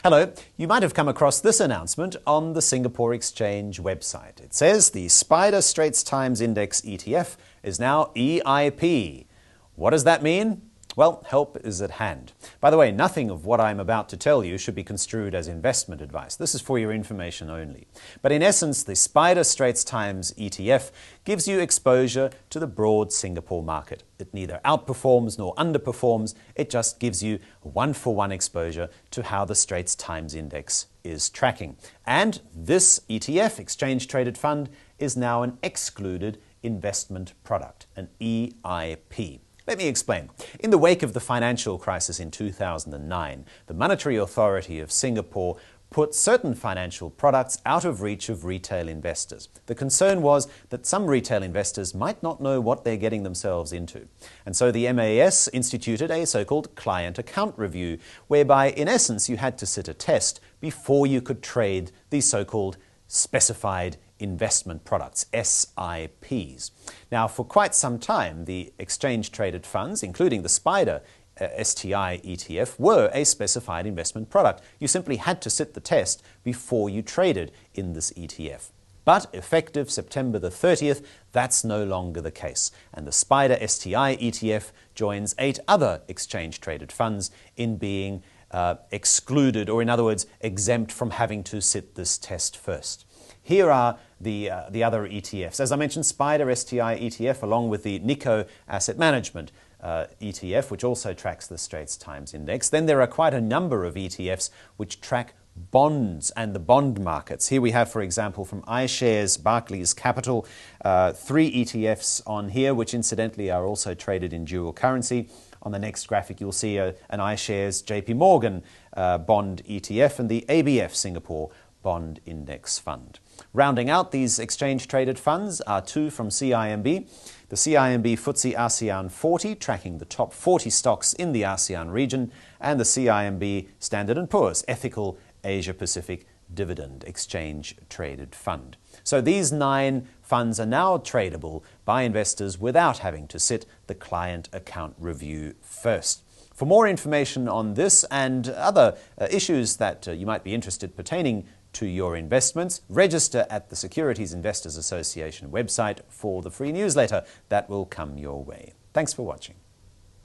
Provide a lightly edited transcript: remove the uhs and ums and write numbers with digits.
Hello, you might have come across this announcement on the Singapore Exchange website. It says the Spider Straits Times Index ETF is now EIP. What does that mean? Well, help is at hand. By the way, nothing of what I'm about to tell you should be construed as investment advice. This is for your information only. But in essence, the Spider Straits Times ETF gives you exposure to the broad Singapore market. It neither outperforms nor underperforms. It just gives you a one-for-one exposure to how the Straits Times Index is tracking. And this ETF, Exchange Traded Fund, is now an excluded investment product, an EIP. Let me explain. In the wake of the financial crisis in 2009, the Monetary Authority of Singapore put certain financial products out of reach of retail investors. The concern was that some retail investors might not know what they're getting themselves into. And so the MAS instituted a so-called client account review, whereby in essence you had to sit a test before you could trade these so-called specified investment products, SIPs. Now, for quite some time, the exchange-traded funds, including the Spider STI ETF, were a specified investment product. You simply had to sit the test before you traded in this ETF. But effective September the 30th, that's no longer the case. And the Spider STI ETF joins 8 other exchange-traded funds in being excluded, or in other words, exempt from having to sit this test first. Here are the other ETFs. As I mentioned, Spider STI ETF, along with the Nikko Asset Management ETF, which also tracks the Straits Times Index. Then there are quite a number of ETFs which track bonds and the bond markets. Here we have, for example, from iShares, Barclays Capital, 3 ETFs on here, which incidentally are also traded in dual currency. On the next graphic, you'll see an iShares JP Morgan bond ETF and the ABF Singapore Bond Index Fund. Rounding out these exchange-traded funds are 2 from CIMB, the CIMB FTSE ASEAN 40, tracking the top 40 stocks in the ASEAN region, and the CIMB Standard & Poor's Ethical Asia Pacific Dividend Exchange-Traded Fund. So these 9 funds are now tradable by investors without having to sit the client account review first. For more information on this and other issues that you might be interested pertaining to your investments, register at the Securities Investors Association website for the free newsletter that will come your way. Thanks for watching.